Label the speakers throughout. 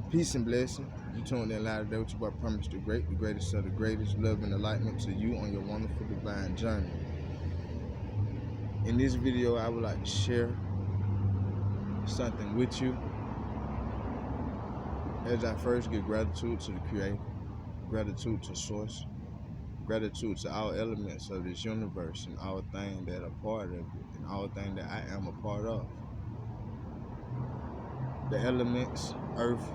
Speaker 1: Peace and blessing. You tuned in live today with your boy Promise the Great, the greatest of the greatest, love and enlightenment to you on your wonderful divine journey. In this video, I would like to share something with you as I first give gratitude to the Creator, gratitude to Source, gratitude to all elements of this universe and all things that are part of it and all things that I am a part of. The elements, earth,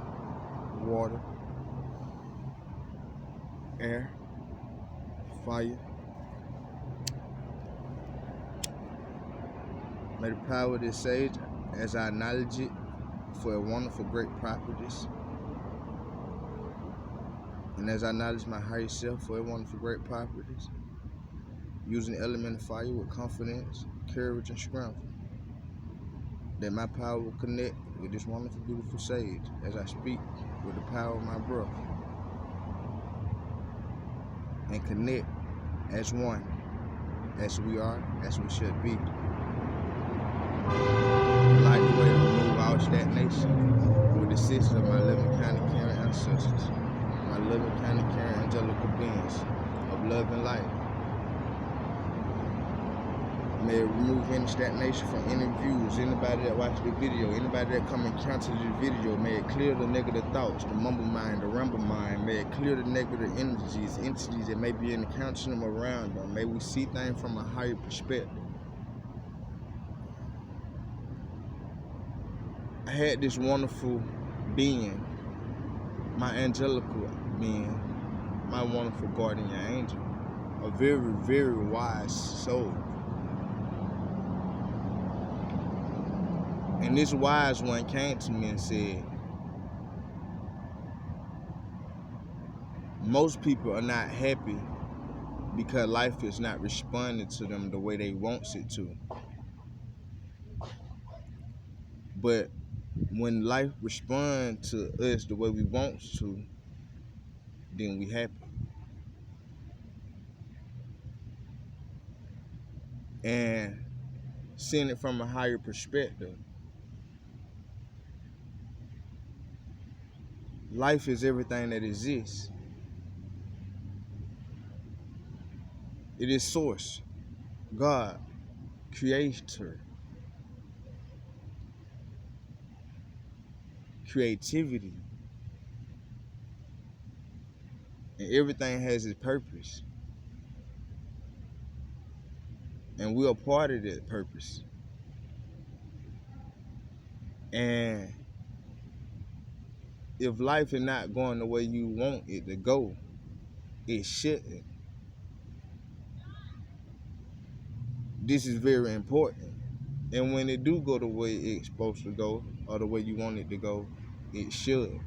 Speaker 1: water, air, fire. May the power of this sage, as I acknowledge it for its wonderful great properties, and as I acknowledge my higher self for its wonderful great properties, using the element of fire with confidence, courage, and strength, that my power will connect with this wonderful, beautiful sage as I speak with the power of my breath and connect as one, as we are, as we should be. Like the way to remove all stagnation with the assistance of my loving, kind, and caring ancestors, my loving, kind, and caring angelical beings of love and light. May it remove any stagnation from any views, anybody that watched the video, anybody that come encounter the video. May it clear the negative thoughts, the mumble mind, the rumble mind. May it clear the negative entities that may be encountering them around them. May we see things from a higher perspective. I had this wonderful being, my angelical being, my wonderful guardian angel, a very, very wise soul. And this wise one came to me and said, most people are not happy because life is not responding to them the way they want it to. But when life responds to us the way we want to, then we happy. And seeing it from a higher perspective, life is everything that exists. It is source, God, creator, creativity, and everything has its purpose. And we are part of that purpose. And if life is not going the way you want it to go, it shouldn't. This is very important. And when it do go the way it's supposed to go, or the way you want it to go, it should.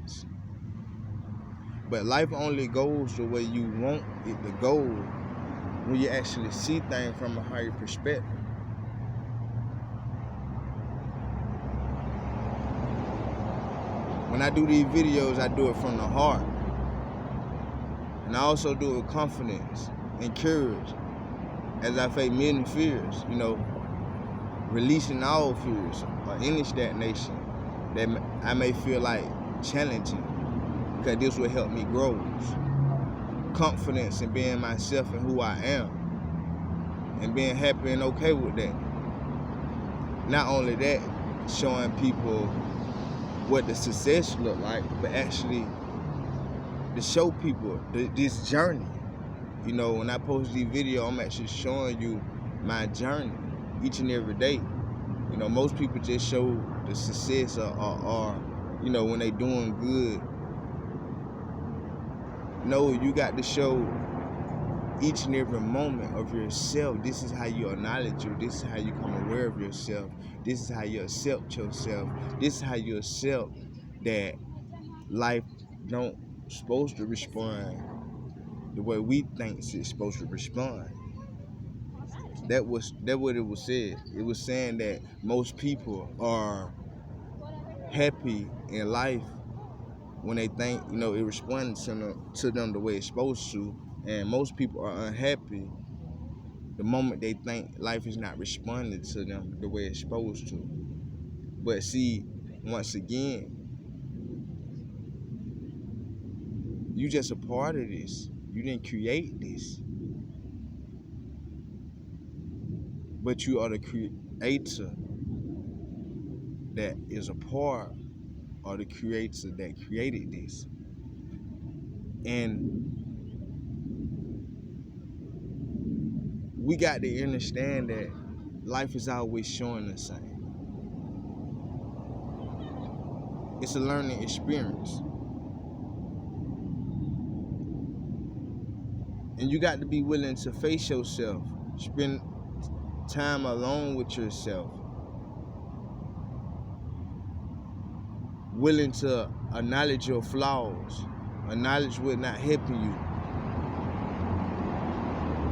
Speaker 1: But life only goes the way you want it to go when you actually see things from a higher perspective. When I do these videos, I do it from the heart. And I also do it with confidence and courage as I face many fears, releasing all fears or any stagnation that I may feel like challenging, because this will help me grow. Confidence in being myself and who I am, and being happy and okay with that. Not only that, showing people what the success look like, but actually to show people this journey. When I post these videos, I'm actually showing you my journey each and every day. Most people just show the success or when they doing good. No, you got to show each and every moment of yourself. This is how you acknowledge you. This is how you come aware of yourself. This is how you accept yourself. This is how you accept that life don't supposed to respond the way we think it's supposed to respond. That what it was said. It was saying that most people are happy in life when they think it responds to them the way it's supposed to, and most people are unhappy the moment they think life is not responding to them the way it's supposed to. But see, once again, You just a part of this. You didn't create this. But you are the creator that is a part of the creator that created this. And we got to understand that life is always showing the same. It's a learning experience. And you got to be willing to face yourself, spend time alone with yourself, willing to acknowledge your flaws, acknowledge what's not helping you,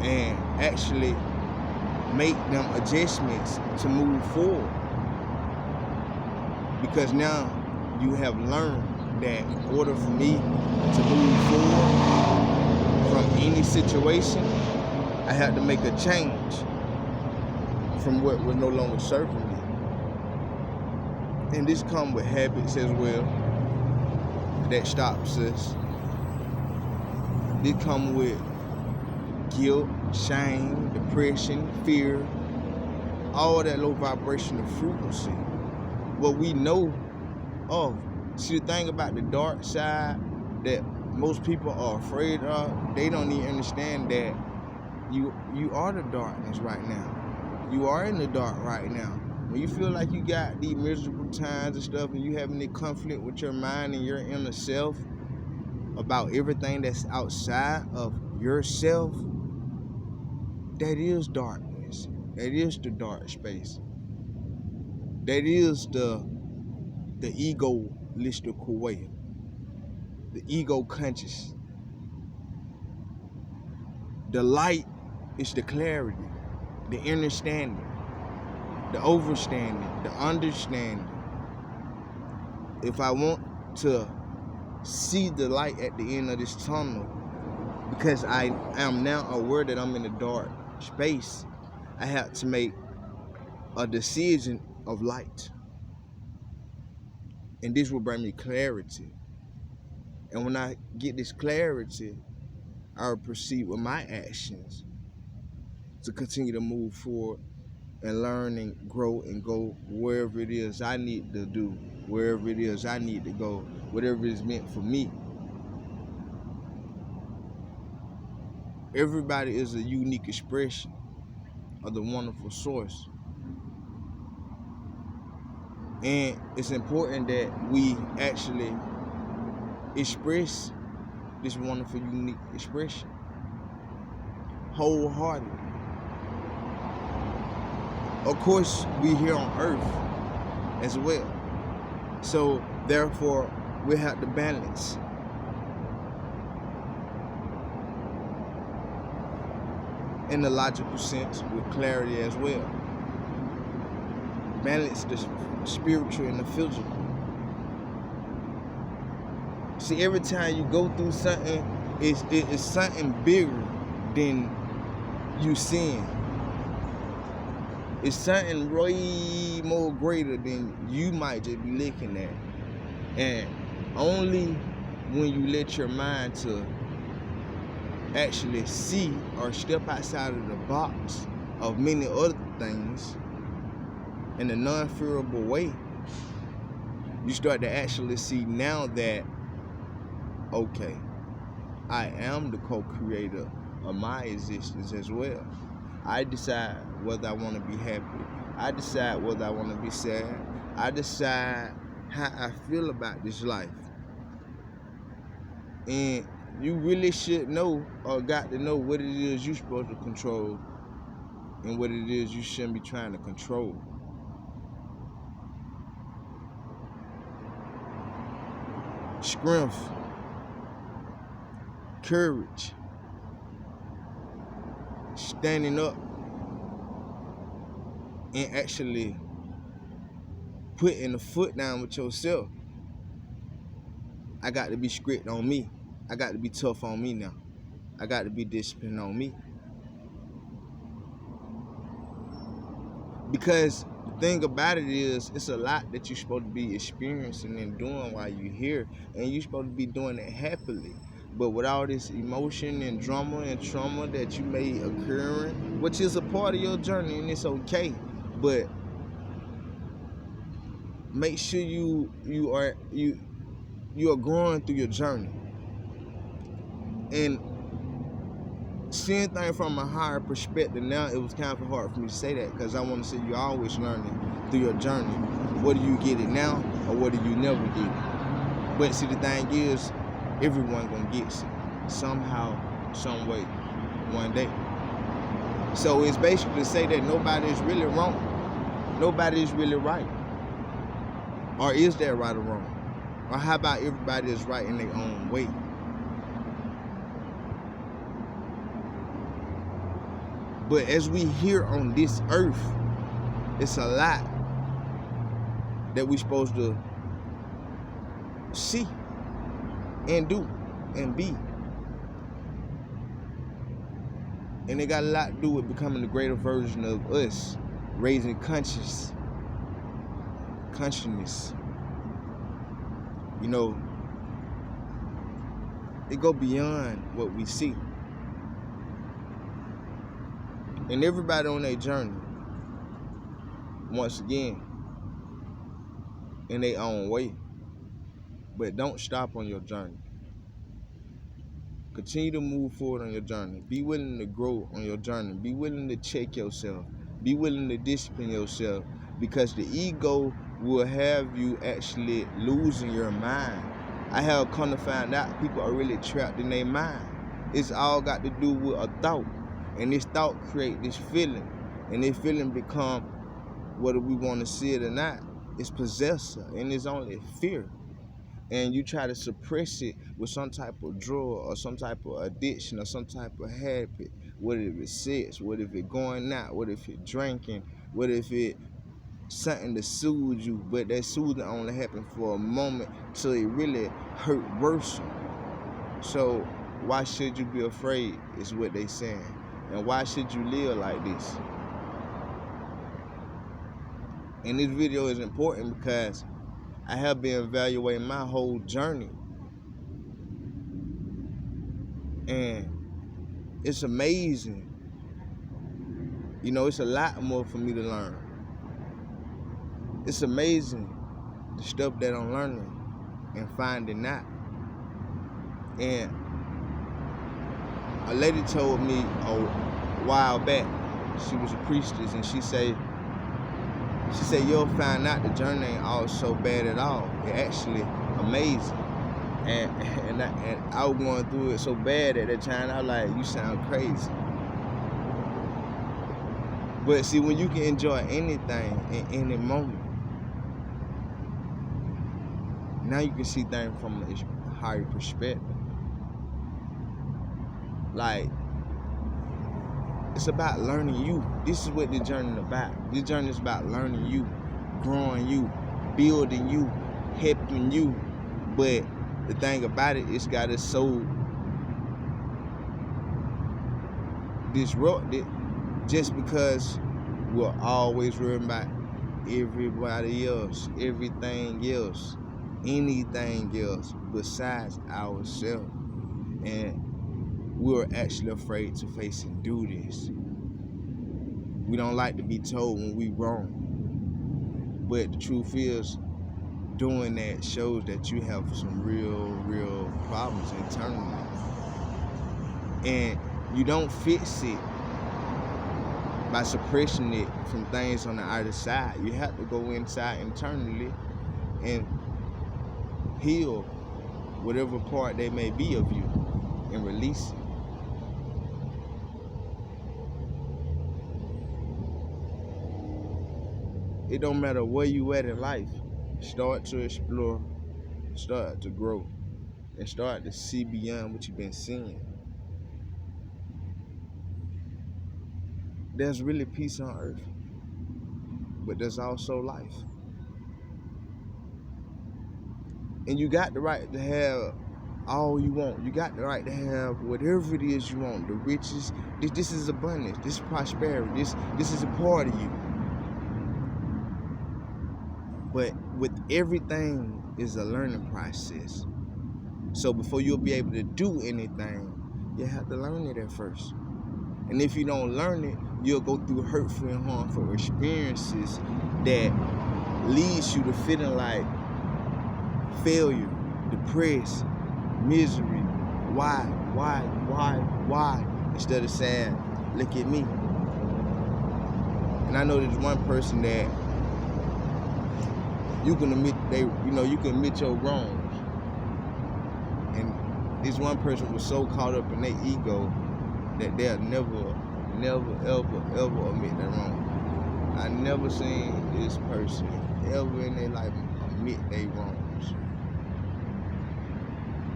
Speaker 1: and actually make them adjustments to move forward. Because now you have learned that in order for me to move forward from any situation, I had to make a change from what was no longer serving me. And this comes with habits as well that stops us. This comes with guilt, shame, depression, fear, all that low vibrational frequency. What we know of. See, the thing about the dark side that most people are afraid of, they don't even understand that you are the darkness right now. You are in the dark right now. When you feel like you got these miserable times and stuff, and you having a conflict with your mind and your inner self about everything that's outside of yourself, that is darkness. That is the dark space. That is the egoistical way, the ego conscious. The light is the clarity, the understanding, the overstanding, the understanding. If I want to see the light at the end of this tunnel, because I am now aware that I'm in a dark space, I have to make a decision of light. And this will bring me clarity. And when I get this clarity, I will proceed with my actions to continue to move forward and learn and grow and go wherever it is I need to do, wherever it is I need to go, whatever is meant for me. Everybody is a unique expression of the wonderful source. And it's important that we actually express this wonderful, unique expression wholeheartedly. Of course, we here on earth as well. So therefore, we have to balance. In the logical sense, with clarity as well. Balance the spiritual and the physical. See, every time you go through something, it's something bigger than you seeing. It's something way more greater than you might just be looking at. And only when you let your mind to actually see or step outside of the box of many other things in a non-fearable way, you start to actually see now that, okay, I am the co-creator of my existence as well. I decide whether I want to be happy. I decide whether I want to be sad. I decide how I feel about this life. And you really should know or got to know what it is you're supposed to control and what it is you shouldn't be trying to control. Strength, courage, standing up and actually putting a foot down with yourself. I got to be strict on me. I got to be tough on me now. I got to be disciplined on me. Because the thing about it is, it's a lot that you're supposed to be experiencing and doing while you're here. And you're supposed to be doing it happily. But with all this emotion and drama and trauma that you may occurring, which is a part of your journey and it's okay, but make sure you are growing through your journey and seeing things from a higher perspective. Now it was kind of hard for me to say that because I want to say you're always learning through your journey. Whether you get it now or whether you never get it. But see, the thing is, everyone gonna get it somehow, some way, one day. So it's basically to say that nobody is really wrong. Nobody is really right. Or is that right or wrong? Or how about everybody is right in their own way? But as we here on this earth, it's a lot that we're supposed to see and do and be. And it got a lot to do with becoming the greater version of us, raising consciousness. You know, it go beyond what we see. And everybody on their journey, once again, in their own way. But don't stop on your journey. Continue to move forward on your journey. Be willing to grow on your journey. Be willing to check yourself. Be willing to discipline yourself, because the ego will have you actually losing your mind. I have come to find out people are really trapped in their mind. It's all got to do with a thought. And this thought create this feeling. And this feeling become, whether we want to see it or not, it's possessor. And it's only fear. And you try to suppress it with some type of drug or some type of addiction or some type of habit. What if it's sex? What if it going out? What if it drinking? What if it something to soothe you? But that soothing only happen for a moment till it really hurt worse. So why should you be afraid is what they saying. And why should you live like this? And this video is important because I have been evaluating my whole journey. And it's amazing. You know, it's a lot more for me to learn. It's amazing the stuff that I'm learning and finding out. And a lady told me a while back, she was a priestess, and she said, you'll find out the journey ain't all so bad at all. It's actually amazing. And I was going through it so bad at that time, I was like, you sound crazy. But see, when you can enjoy anything in any moment, now you can see things from a higher perspective. Like, it's about learning you. This is what the journey is about. This journey is about learning you, growing you, building you, helping you. But the thing about it, it's got us so disrupted just because we're always worrying about everybody else, everything else, anything else besides ourselves. And we're actually afraid to face and do this. We don't like to be told when we wrong. But the truth is, doing that shows that you have some real problems internally. And you don't fix it by suppressing it from things on the other side. You have to go inside internally and heal whatever part they may be of you and release it. It don't matter where you at in life. Start to explore, start to grow, and start to see beyond what you've been seeing. There's really peace on earth, but there's also life. And you got the right to have all you want. You got the right to have whatever it is you want. The riches. This is abundance. This is prosperity. This is a part of you. But with everything is a learning process. So before you'll be able to do anything, you have to learn it at first. And if you don't learn it, you'll go through hurtful and harmful experiences that leads you to feeling like failure, depressed, misery. Why? Instead of saying, look at me. And I know there's one person that you can admit you can admit your wrongs. And this one person was so caught up in their ego that they'll never, ever admit their wrong. I never seen this person ever in their life admit their wrongs.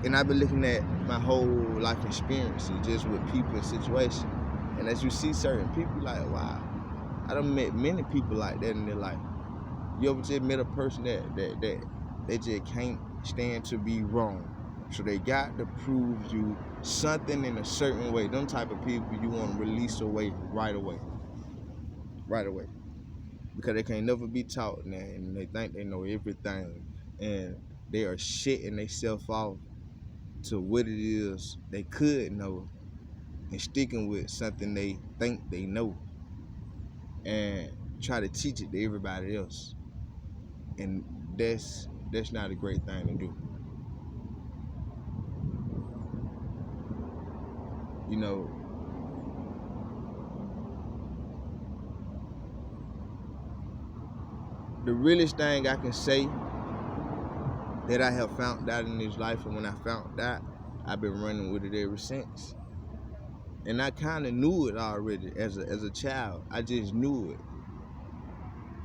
Speaker 1: And I've been looking at my whole life experiences just with people and situations. And as you see certain people, like, wow, I done met many people like that in their life. You ever just met a person that they just can't stand to be wrong? So they got to prove you something in a certain way. Them type of people you want to release away right away. Because they can't never be taught now, and they think they know everything. And they are shitting themselves off to what it is they could know and sticking with something they think they know and try to teach it to everybody else. And that's not a great thing to do. You know, the realest thing I can say that I have found out in this life, and when I found out, I've been running with it ever since. And I kind of knew it already as a child. I just knew it.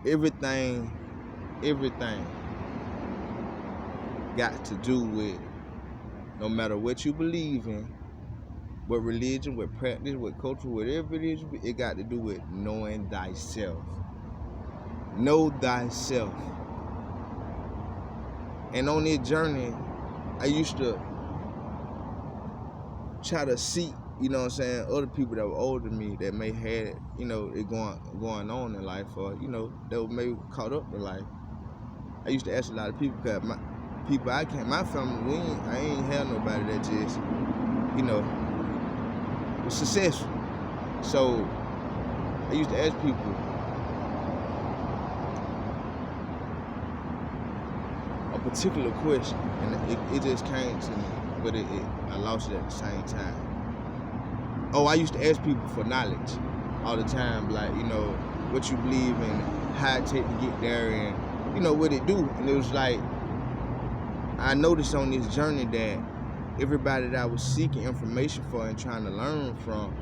Speaker 1: Everything got to do with, no matter what you believe in, what religion, what practice, what culture, whatever it is, it got to do with knowing thyself. Know thyself. And on this journey, I used to try to seek, you know what I'm saying, other people that were older than me that may had, you know, it going on in life, or, you know, that were maybe caught up in life. I used to ask a lot of people, because my family, I ain't had nobody that just, you know, was successful. So I used to ask people a particular question, and it just came to me, but I lost it at the same time. Oh, I used to ask people for knowledge all the time, like, you know, what you believe in, how it take to get there, and, you know, what it do. And it was like, I noticed on this journey that everybody that I was seeking information for and trying to learn from,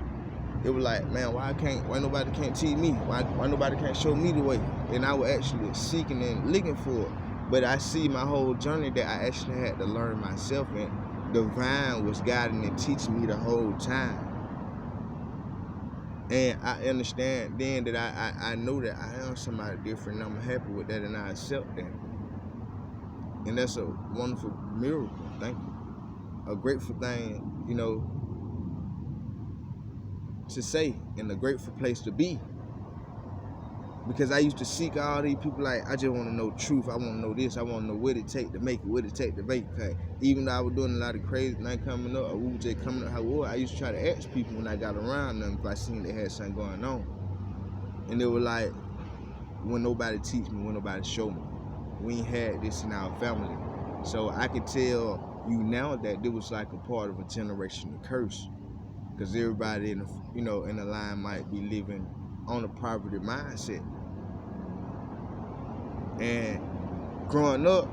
Speaker 1: it was like, man, why nobody can't teach me? Why nobody can't show me the way? And I was actually seeking and looking for it. But I see my whole journey that I actually had to learn myself, and divine was guiding and teaching me the whole time. And I understand then that I know that I am somebody different, and I'm happy with that, and I accept that. And that's a wonderful miracle, thank you. A grateful thing, you know, to say, and a grateful place to be. Because I used to seek all these people, like, I just want to know truth, I want to know this, I want to know what it take to make it, what it take to make it. Even though I was doing a lot of crazy things coming up, or we were just coming up how we were, I used to try to ask people when I got around them if I seen they had something going on. And they were like, when nobody teach me, when nobody show me. We ain't had this in our family. So I could tell you now that it was like a part of a generational curse. Because everybody in the line might be living on a poverty mindset. And growing up,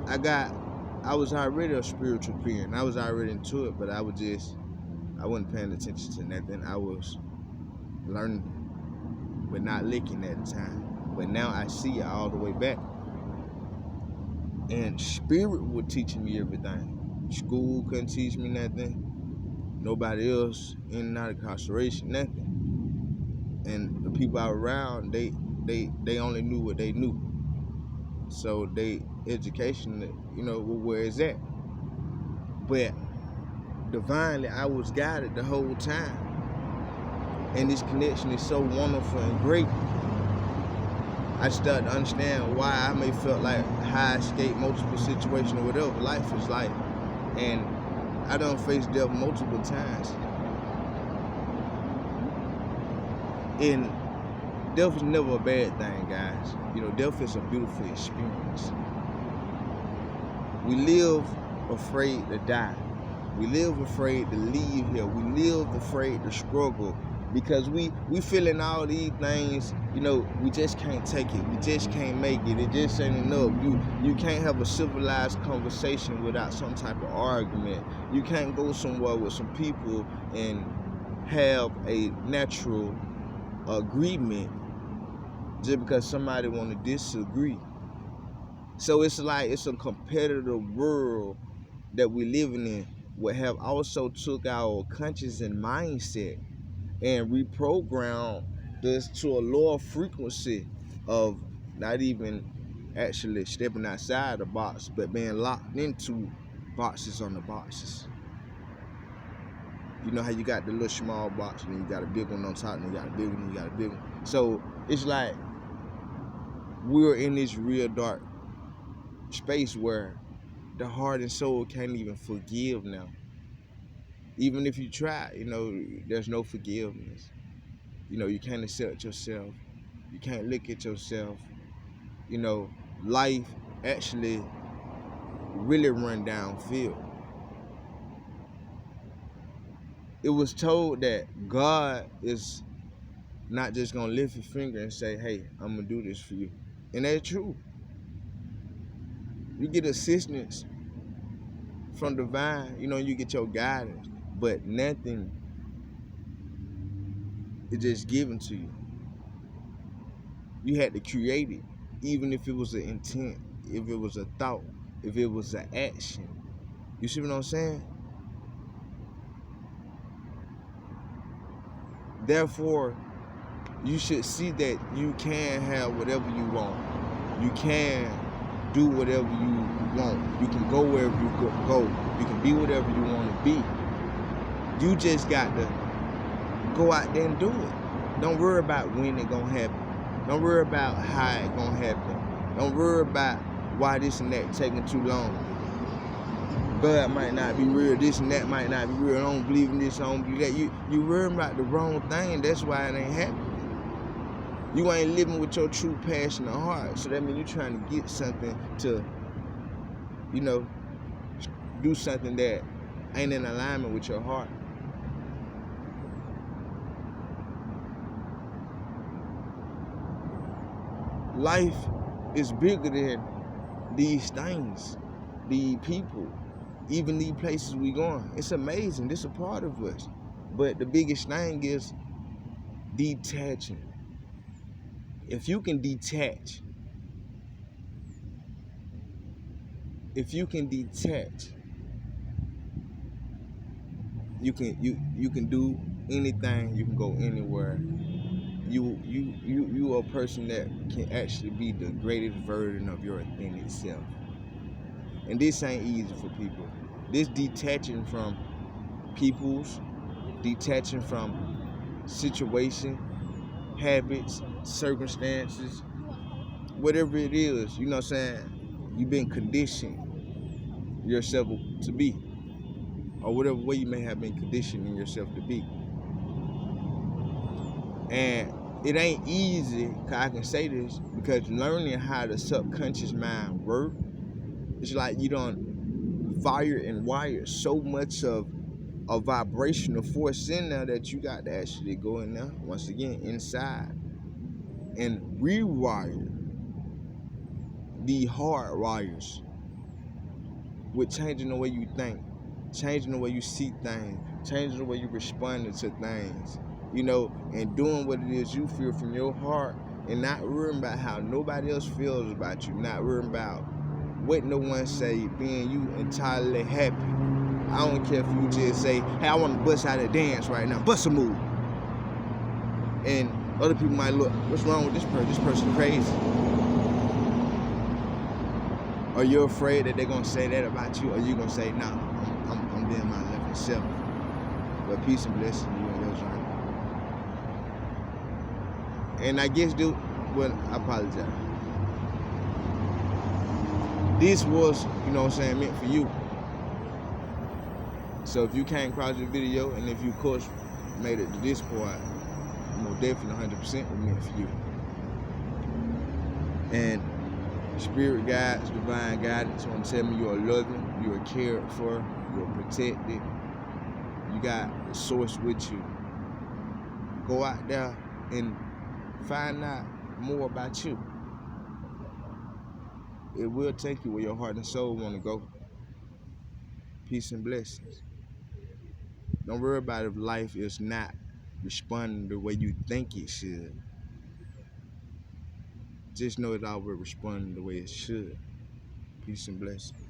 Speaker 1: I was already a spiritual parent. I was already into it, but I wasn't paying attention to nothing. I was learning, but not looking at the time. But now I see it all the way back. And spirit was teaching me everything. School couldn't teach me nothing. Nobody else, in and out of incarceration, nothing. And the people I was around, they only knew what they knew. So they education, you know, where it's at. But divinely, I was guided the whole time. And this connection is so wonderful and great. I started to understand why I may felt like how I escaped multiple situations or whatever. Life is life. And I done faced death multiple times. And death is never a bad thing, guys. You know, death is a beautiful experience. We live afraid to die. We live afraid to leave here. We live afraid to struggle because we feeling all these things, you know, we just can't take it. We just can't make it. It just ain't enough. You can't have a civilized conversation without some type of argument. You can't go somewhere with some people and have a natural agreement just because somebody want to disagree. So it's like it's a competitive world that we living in. What have also took our conscious and mindset and reprogram this to a lower frequency of not even actually stepping outside the box, but being locked into boxes on the boxes. You know how you got the little small box, and then you got a big one on top, and you got a big one, and you got a big one. So it's like we're in this real dark space where the heart and soul can't even forgive now. Even if you try, you know, there's no forgiveness. You know, you can't accept yourself. You can't look at yourself. You know, life actually really run downfield. It was told that God is not just gonna lift your finger and say, hey, I'm gonna do this for you. And that's true. You get assistance from divine, you know, you get your guidance, but nothing is just given to you. You had to create it, even if it was an intent, if it was a thought, if it was an action. You see what I'm saying? Therefore, you should see that you can have whatever you want. You can do whatever you want. You can go wherever you go. You can be whatever you want to be. You just got to go out there and do it. Don't worry about when it gonna happen. Don't worry about how it gonna happen. Don't worry about why this and that taking too long. God might not be real. This and that might not be real. I don't believe in this. I don't believe that. You worrying about the wrong thing. That's why it ain't happening. You ain't living with your true passion or heart. So that means you're trying to get something to, you know, do something that ain't in alignment with your heart. Life is bigger than these things, these people, even these places we going. It's amazing. This is a part of us. But the biggest thing is detaching. If you can detach, you can do anything. You can go anywhere. You are a person that can actually be the greatest version of your authentic self. And this ain't easy for people. This detaching from peoples, detaching from situation, habits, circumstances, whatever it is, you know what I'm saying? You've been conditioned yourself to be, or whatever way you may have been conditioning yourself to be. And it ain't easy, cause I can say this, because learning how the subconscious mind works, it's like you done fire and wire so much of a vibrational force in there that you got to actually go in there, once again, inside, and rewire the hard wires with changing the way you think, changing the way you see things, changing the way you respond to things, you know, and doing what it is you feel from your heart, and not worrying about how nobody else feels about you, not worrying about what no one say, being you entirely happy. I don't care if you just say, hey, I want to bust out a dance right now, bust a move. And other people might look, what's wrong with this person? This person crazy. Are you afraid that they're gonna say that about you, or you gonna say, nah, I'm being my living self? But peace and blessing you and your journey. And I guess, dude, well, I apologize. This was, you know what I'm saying, meant for you. So if you came across the video, and if you, of course, made it to this point, more definitely 100% was meant for you. And spirit guides, divine guidance want to tell me you are loving, you are cared for, you are protected, you got the source with you. Go out there and find out more about you. It will take you where your heart and soul want to go. Peace and blessings. Don't worry about if life is not responding the way you think it should. Just know it always responding the way it should. Peace and blessings.